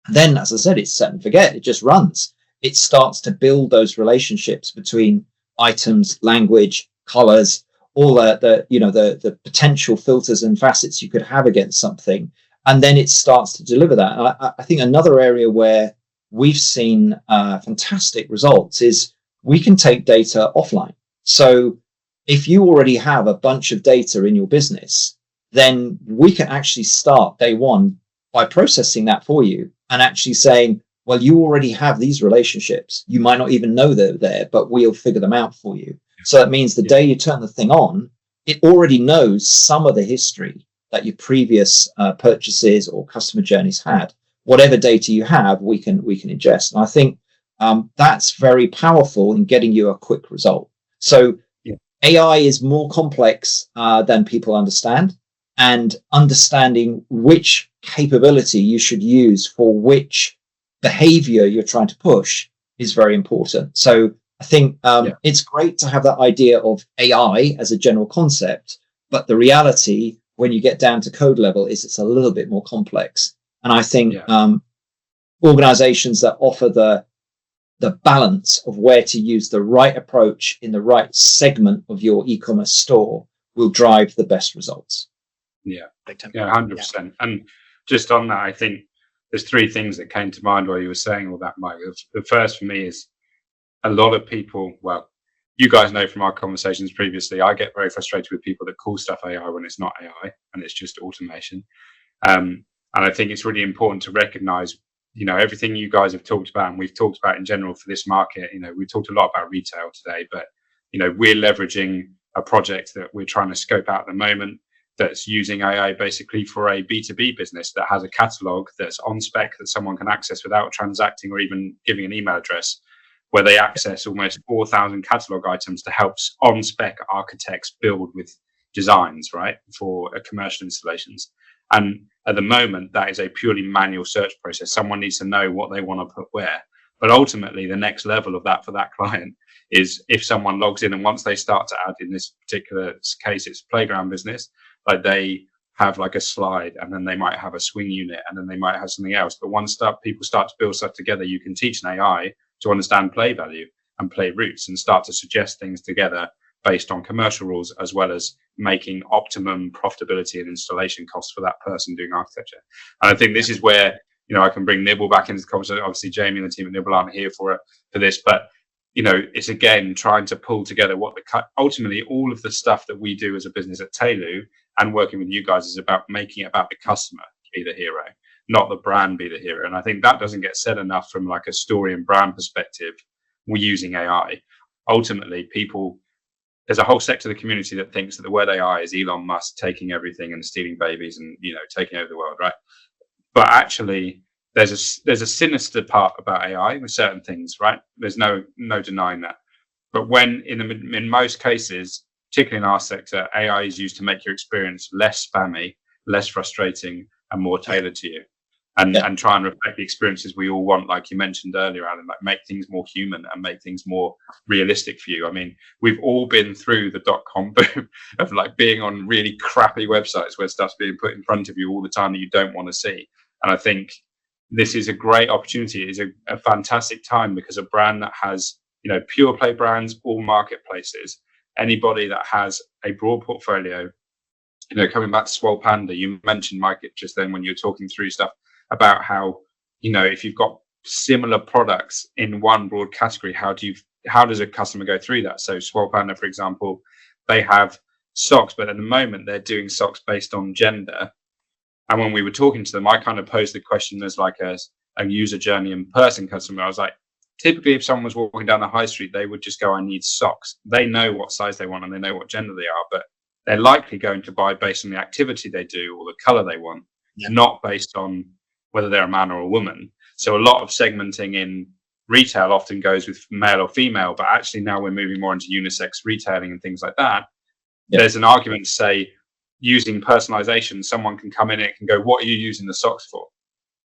Then, as I said, it's set and forget. It just runs. It starts to build those relationships between items, language, colors, all the potential filters and facets you could have against something. And then it starts to deliver that. And I think another area where we've seen fantastic results is we can take data offline. So if you already have a bunch of data in your business, then we can actually start day one by processing that for you and actually saying, well, you already have these relationships. You might not even know they're there, but we'll figure them out for you. So that means the day you turn the thing on, it already knows some of the history that your previous purchases or customer journeys had. Whatever data you have, we can ingest. And I think that's very powerful in getting you a quick result. So AI is more complex than people understand, and understanding which capability you should use for which behavior you're trying to push is very important. So I think it's great to have that idea of AI as a general concept, but the reality when you get down to code level is it's a little bit more complex. And I think organizations that offer the balance of where to use the right approach in the right segment of your e-commerce store will drive the best results. Yeah, 100%. And just on that, I think there's three things that came to mind while you were saying all that, Mike. The first for me is a lot of people, well, you guys know from our conversations previously, I get very frustrated with people that call stuff AI when it's not AI and it's just automation. And I think it's really important to recognize, everything you guys have talked about and we've talked about in general for this market. We talked a lot about retail today, but, we're leveraging a project that we're trying to scope out at the moment that's using AI basically for a B2B business that has a catalog that's on spec that someone can access without transacting or even giving an email address, where they access almost 4,000 catalog items to help on spec architects build with designs, right, for commercial installations. And at the moment, that is a purely manual search process. Someone needs to know what they want to put where. But ultimately, the next level of that for that client is if someone logs in and once they start to add, in this particular case, it's playground business, like they have like a slide and then they might have a swing unit and then they might have something else. But once people start to build stuff together, you can teach an AI to understand play value and play routes and start to suggest things together based on commercial rules, as well as making optimum profitability and installation costs for that person doing architecture. And I think this is where, I can bring Nibble back into the conversation. Obviously, Jamie and the team at Nibble aren't here for this, but it's again trying to pull together ultimately all of the stuff that we do as a business at Tailu and working with you guys is about making it about the customer be the hero, not the brand be the hero. And I think that doesn't get said enough from like a story and brand perspective. We're using AI. Ultimately, there's a whole sector of the community that thinks that the word AI is Elon Musk taking everything and stealing babies and, taking over the world, right? But actually, there's a sinister part about AI with certain things, right? There's no denying that. But when in most cases, particularly in our sector, AI is used to make your experience less spammy, less frustrating, and more tailored to you, and try and reflect the experiences we all want, like you mentioned earlier, Alan, like make things more human and make things more realistic for you. I mean, we've all been through the .com boom of like being on really crappy websites where stuff's being put in front of you all the time that you don't want to see. And I think this is a great opportunity. It is a fantastic time because a brand that has, pure play brands, all marketplaces, anybody that has a broad portfolio, coming back to Swole Panda, you mentioned, Mike, just then when you were talking through stuff about how, if you've got similar products in one broad category, how does a customer go through that? So Swole Panda, for example, they have socks, but at the moment they're doing socks based on gender. And when we were talking to them, I kind of posed the question as like a user journey in person customer. I was like, typically if someone was walking down the high street, they would just go, I need socks. They know what size they want and they know what gender they are, but they're likely going to buy based on the activity they do or the color they want, not based on whether they're a man or a woman. So a lot of segmenting in retail often goes with male or female, but actually now we're moving more into unisex retailing and things like that. There's an argument to say, using personalization, someone can come in, it can go, what are you using the socks for?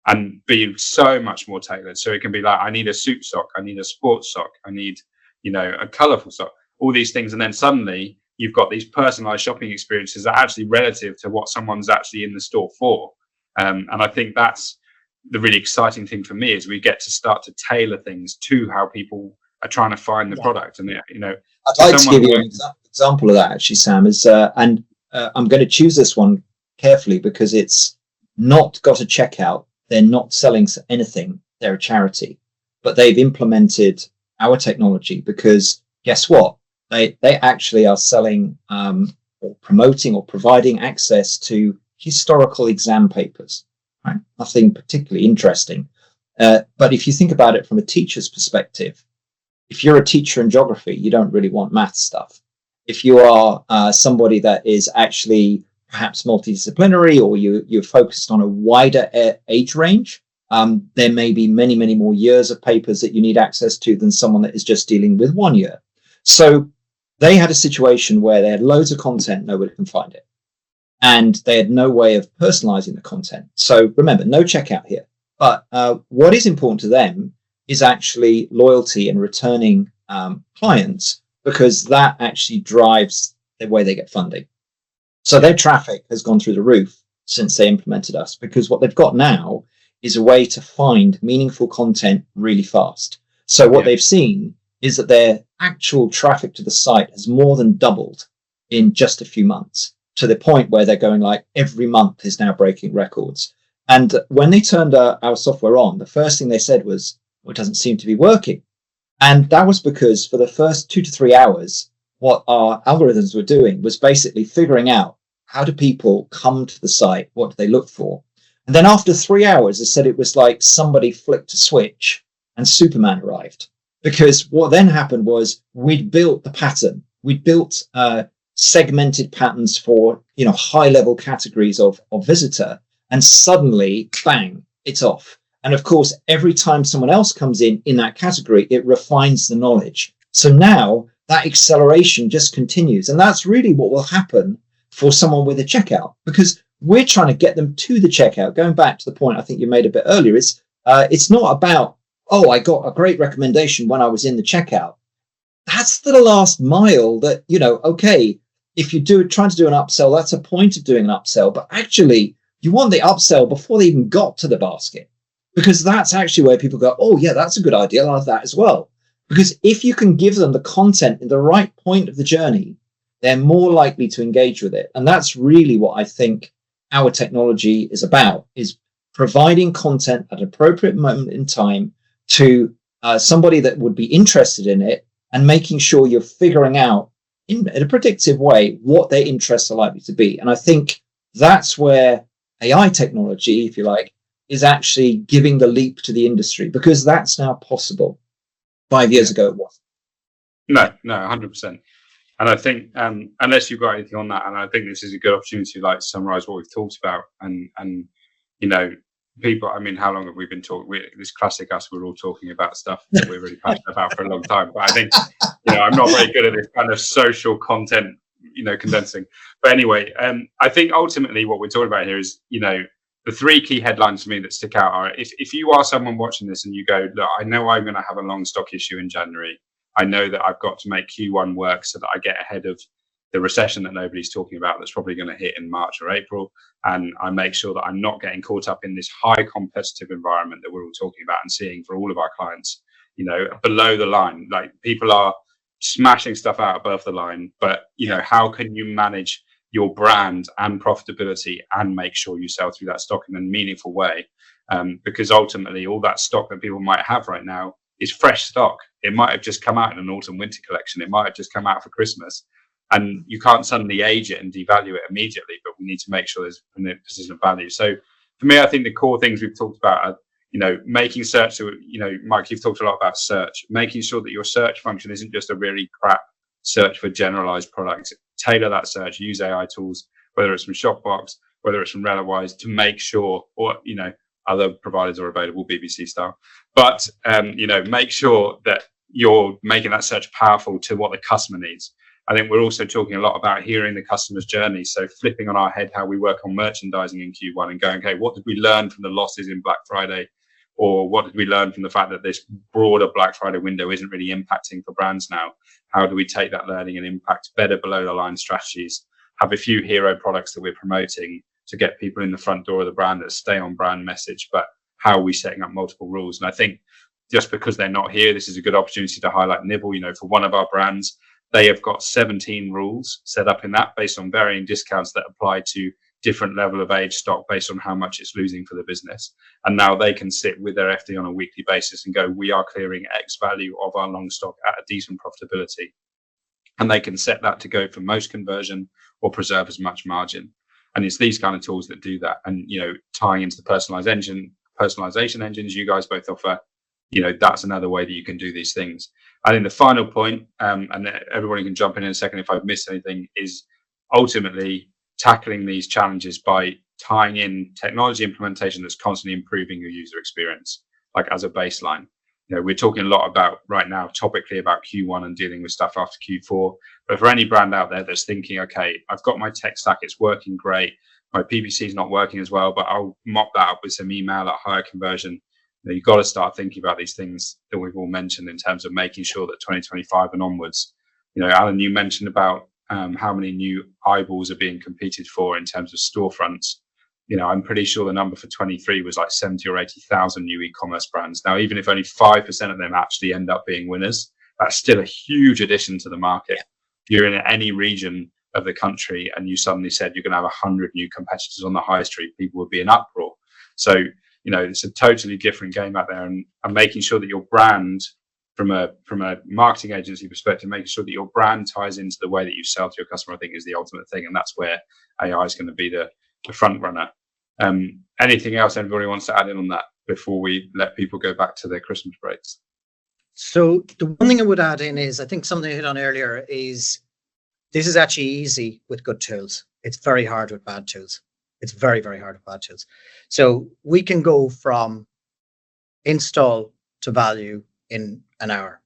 And be so much more tailored. So it can be like, I need a suit sock, I need a sports sock, I need, a colorful sock, all these things. And then suddenly you've got these personalized shopping experiences that are actually relative to what someone's actually in the store for. And I think that's the really exciting thing for me, is we get to start to tailor things to how people are trying to find the product. And, I'd like to give you an example of that, actually, Sam, and I'm going to choose this one carefully because it's not got a checkout. They're not selling anything. They're a charity, but they've implemented our technology because guess what? They actually are selling or promoting or providing access to historical exam papers. Right? Nothing particularly interesting. But if you think about it from a teacher's perspective, if you're a teacher in geography, you don't really want math stuff. If you are somebody that is actually perhaps multidisciplinary, or you're focused on a wider age range, there may be many, many more years of papers that you need access to than someone that is just dealing with 1 year. So they had a situation where they had loads of content, nobody can find it. And they had no way of personalizing the content. So remember, no checkout here. But what is important to them is actually loyalty and returning clients, because that actually drives the way they get funding. So their traffic has gone through the roof since they implemented us, because what they've got now is a way to find meaningful content really fast. So what they've seen is that their actual traffic to the site has more than doubled in just a few months, to the point where they're going like every month is now breaking records. And when they turned our software on, the first thing they said was, well, it doesn't seem to be working. And that was because for the first 2 to 3 hours, what our algorithms were doing was basically figuring out, how do people come to the site? What do they look for? And then after 3 hours, they said it was like somebody flicked a switch and Superman arrived. Because what then happened was we'd built the pattern. We'd built segmented patterns for, high level categories of visitor. And suddenly, bang, it's off. And of course, every time someone else comes in that category, it refines the knowledge. So now that acceleration just continues. And that's really what will happen for someone with a checkout, because we're trying to get them to the checkout. Going back to the point I think you made a bit earlier, it's not about, oh, I got a great recommendation when I was in the checkout. That's the last mile that, okay, if you're trying to do an upsell, that's a point of doing an upsell. But actually, you want the upsell before they even got to the basket, because that's actually where people go, oh, yeah, that's a good idea. I'll have that as well. Because if you can give them the content in the right point of the journey, they're more likely to engage with it. And that's really what I think our technology is about, is providing content at an appropriate moment in time to somebody that would be interested in it, and making sure you're figuring out in a predictive way what their interests are likely to be. And I think that's where AI technology, if you like, is actually giving the leap to the industry, because that's now possible. 5 years ago it wasn't. No, 100%. And I think, unless you've got anything on that, and I think this is a good opportunity to like summarize what we've talked about, and you know, people. I mean, how long have we been talking? This classic us. We're all talking about stuff that we're really passionate about for a long time. But I think, I'm not very good at this kind of social content, condensing. But anyway, I think ultimately what we're talking about here is, the three key headlines for me that stick out are: if you are someone watching this and you go, look, I know I'm going to have a long stock issue in January. I know that I've got to make Q1 work so that I get ahead of the recession that nobody's talking about that's probably going to hit in March or April. And I make sure that I'm not getting caught up in this high competitive environment that we're all talking about and seeing for all of our clients, below the line. Like, people are smashing stuff out above the line, but, how can you manage your brand and profitability and make sure you sell through that stock in a meaningful way? Because ultimately all that stock that people might have right now is fresh stock. It might have just come out in an autumn winter collection. It might have just come out for Christmas, and you can't suddenly age it and devalue it immediately, but we need to make sure there's a position of value. So for me, I think the core things we've talked about are, making search. So, Mike, you've talked a lot about search, making sure that your search function isn't just a really crap search for generalized products. Tailor that search, use AI tools, whether it's from Shopbox, whether it's from Relawise, to make sure, or, other providers are available, BBC style, but make sure that you're making that search powerful to what the customer needs. I think we're also talking a lot about hearing the customer's journey, so flipping on our head how we work on merchandising in Q1 and going, okay, what did we learn from the losses in Black Friday, or what did we learn from the fact that this broader Black Friday window isn't really impacting for brands now? How do we take that learning and impact better below the line strategies, have a few hero products that we're promoting to get people in the front door of the brand that stay on brand message, but how are we setting up multiple rules? And I think just because they're not here, this is a good opportunity to highlight Nibble. For one of our brands, they have got 17 rules set up in that based on varying discounts that apply to different level of age stock based on how much it's losing for the business. And now they can sit with their FD on a weekly basis and go, we are clearing X value of our long stock at a decent profitability. And they can set that to go for most conversion or preserve as much margin. And it's these kind of tools that do that. And, tying into the personalization engines you guys both offer, that's another way that you can do these things. I think the final point, and everybody can jump in a second if I've missed anything, is ultimately tackling these challenges by tying in technology implementation that's constantly improving your user experience, like as a baseline. We're talking a lot about right now, topically, about Q1 and dealing with stuff after Q4. But for any brand out there that's thinking, okay, I've got my tech stack, it's working great, my PPC is not working as well, but I'll mop that up with some email at higher conversion. You've got to start thinking about these things that we've all mentioned in terms of making sure that 2025 and onwards, Alan, you mentioned about how many new eyeballs are being competed for in terms of storefronts. I'm pretty sure the number for 23 was like 70 or 80,000 new e-commerce brands. Now, even if only 5% of them actually end up being winners, that's still a huge addition to the market. If you're in any region of the country and you suddenly said you're going to have 100 new competitors on the high street, people would be in uproar. So, it's a totally different game out there, and making sure that your brand, from a marketing agency perspective, making sure that your brand ties into the way that you sell to your customer, I think is the ultimate thing. And that's where AI is going to be the front runner. Anything else anybody wants to add in on that before we let people go back to their Christmas breaks? So the one thing I would add in is, I think something I hit on earlier is, this is actually easy with good tools. It's very hard with bad tools. It's very, very hard with bad tools. So we can go from install to value in an hour.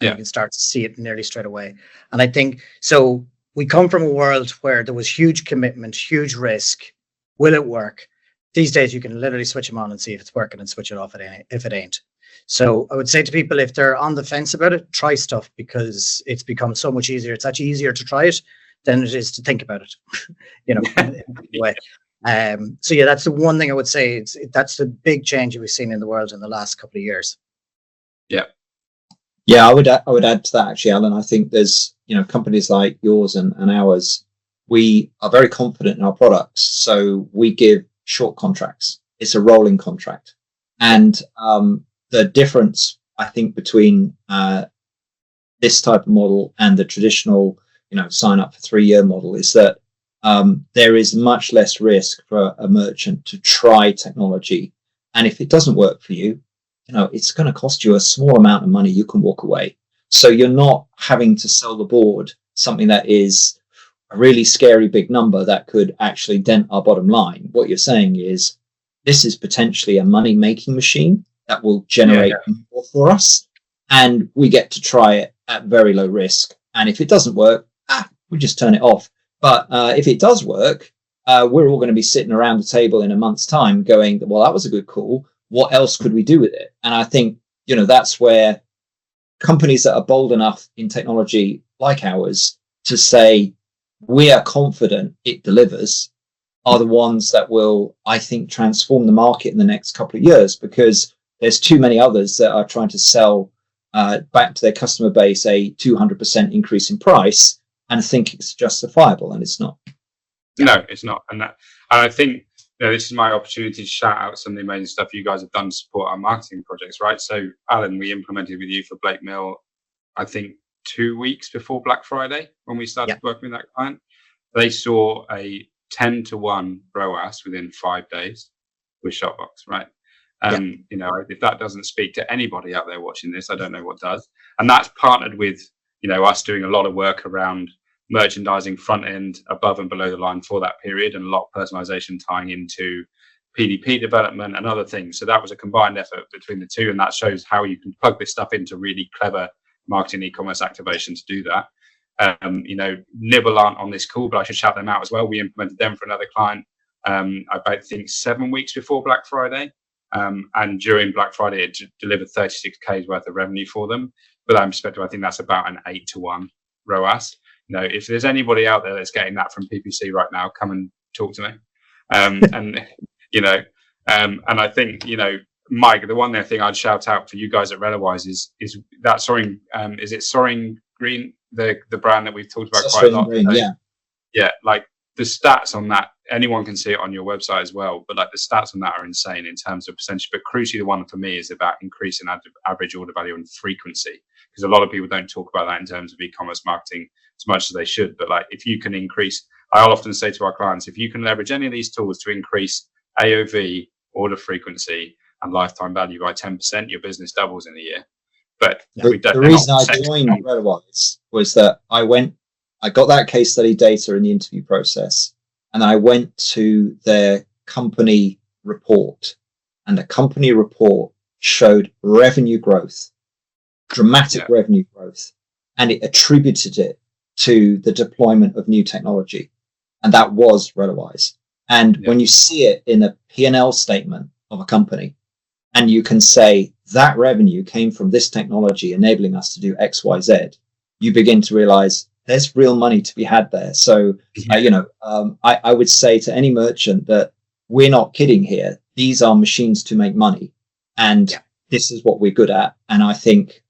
And you can start to see it nearly straight away. And I think, so we come from a world where there was huge commitment, huge risk. Will it work? These days, you can literally switch them on and see if it's working and switch it off if it ain't. So I would say to people, if they're on the fence about it, try stuff, because it's become so much easier. It's actually easier to try it than it is to think about it, in a way. So yeah, that's the one thing I would say. That's the big change we've seen in the world in the last couple of years. Yeah, I would add to that, actually, Alan. I think there's, companies like yours and ours, we are very confident in our products. So we give short contracts. It's a rolling contract. And the difference, I think, between this type of model and the traditional, sign up for 3-year model is that there is much less risk for a merchant to try technology. And if it doesn't work for you, it's going to cost you a small amount of money. You can walk away. So you're not having to sell the board something that is a really scary big number that could actually dent our bottom line. What you're saying is this is potentially a money-making machine that will generate more for us. And we get to try it at very low risk. And if it doesn't work, we just turn it off. But if it does work, we're all going to be sitting around the table in a month's time going, well, that was a good call. What else could we do with it? And I think, that's where companies that are bold enough in technology like ours to say, we are confident it delivers, are the ones that will, I think, transform the market in the next couple of years, because there's too many others that are trying to sell back to their customer base a 200% increase in price and think it's justifiable, and it's not. No, it's not. And I think this is my opportunity to shout out some of the amazing stuff you guys have done to support our marketing projects, right? So, Alan, we implemented with you for Blake Mill, I think 2 weeks before Black Friday when we started working with that client. They saw a 10-to-1 ROAS within 5 days with Shopbox, right? If that doesn't speak to anybody out there watching this, I don't know what does. And that's partnered with, us doing a lot of work around merchandising front end, above and below the line for that period, and a lot of personalization tying into PDP development and other things. So that was a combined effort between the two, and that shows how you can plug this stuff into really clever marketing e-commerce activation to do that. Nibble aren't on this call, but I should shout them out as well. We implemented them for another client, I think 7 weeks before Black Friday. And during Black Friday, it delivered 36K's worth of revenue for them. But that perspective, I think that's about an 8-to-1 ROAS. If there's anybody out there that's getting that from PPC right now, come and talk to me. And I think, Mike, the one thing I'd shout out for you guys at Relawise is that Soaring, is it Soaring Green, the brand that we've talked about quite a lot? Green, yeah, like the stats on that, anyone can see it on your website as well, but like the stats on that are insane in terms of percentage. But crucially, the one for me is about increasing average order value and frequency, because a lot of people don't talk about that in terms of e-commerce marketing as much as they should. But like, if you can increase, I'll often say to our clients, if you can leverage any of these tools to increase AOV, order frequency, and lifetime value by 10%, your business doubles in a year. But the reason I joined Relawise was that I got that case study data in the interview process, and I went to their company report, and the company report showed revenue growth, dramatic revenue growth, and it attributed it to the deployment of new technology. And that was Relawise. And when you see it in a P&L statement of a company, and you can say that revenue came from this technology enabling us to do X, Y, Z, you begin to realize there's real money to be had there. So, I would say to any merchant that we're not kidding here. These are machines to make money, and this is what we're good at. And I think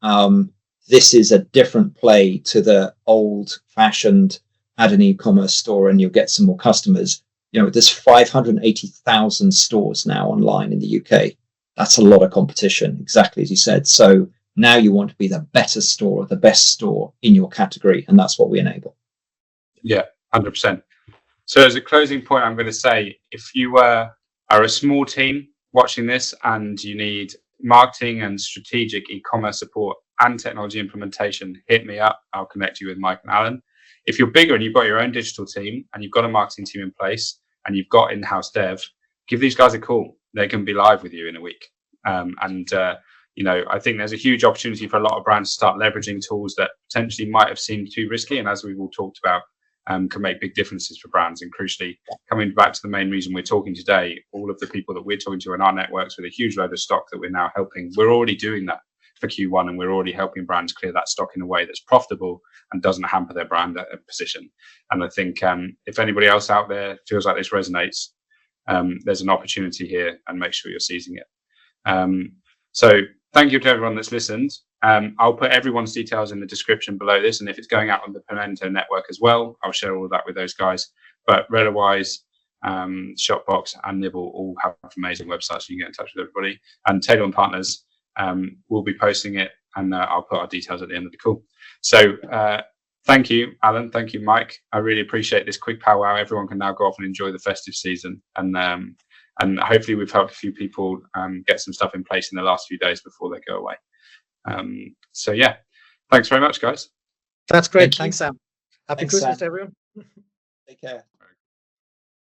this is a different play to the old-fashioned add an e-commerce store and you'll get some more customers. There's 580,000 stores now online in the UK. That's a lot of competition, exactly as you said. So now you want to be the better store, the best store in your category, and that's what we enable. Yeah, 100%. So as a closing point, I'm going to say, if you are a small team watching this and you need marketing and strategic e-commerce support and technology implementation, hit me up. I'll connect you with Mike and Alan. If you're bigger and you've got your own digital team and you've got a marketing team in place and you've got in-house dev, give these guys a call. They can be live with you in a week. I think there's a huge opportunity for a lot of brands to start leveraging tools that potentially might have seemed too risky, and as we've all talked about, can make big differences for brands. And crucially, coming back to the main reason we're talking today, all of the people that we're talking to in our networks with a huge load of stock that we're now helping, we're already doing that for Q1, and we're already helping brands clear that stock in a way that's profitable and doesn't hamper their brand position. And I think if anybody else out there feels like this resonates, there's an opportunity here, and make sure you're seizing it. So thank you to everyone that's listened. I'll put everyone's details in the description below this, and if it's going out on the Pimento network as well, I'll share all of that with those guys. But Relawise, Shopbox, and Nibble all have amazing websites, so you can get in touch with everybody. And Taylor and Partners will be posting it and I'll put our details at the end of the call. So thank you, Alan. Thank you, Mike. I really appreciate this quick powwow. Everyone can now go off and enjoy the festive season, and hopefully we've helped a few people get some stuff in place in the last few days before they go away. So yeah, thanks very much, guys. That's great. Thank you. Thanks, Sam. Happy Thanks, Christmas Sam. to everyone. Take care.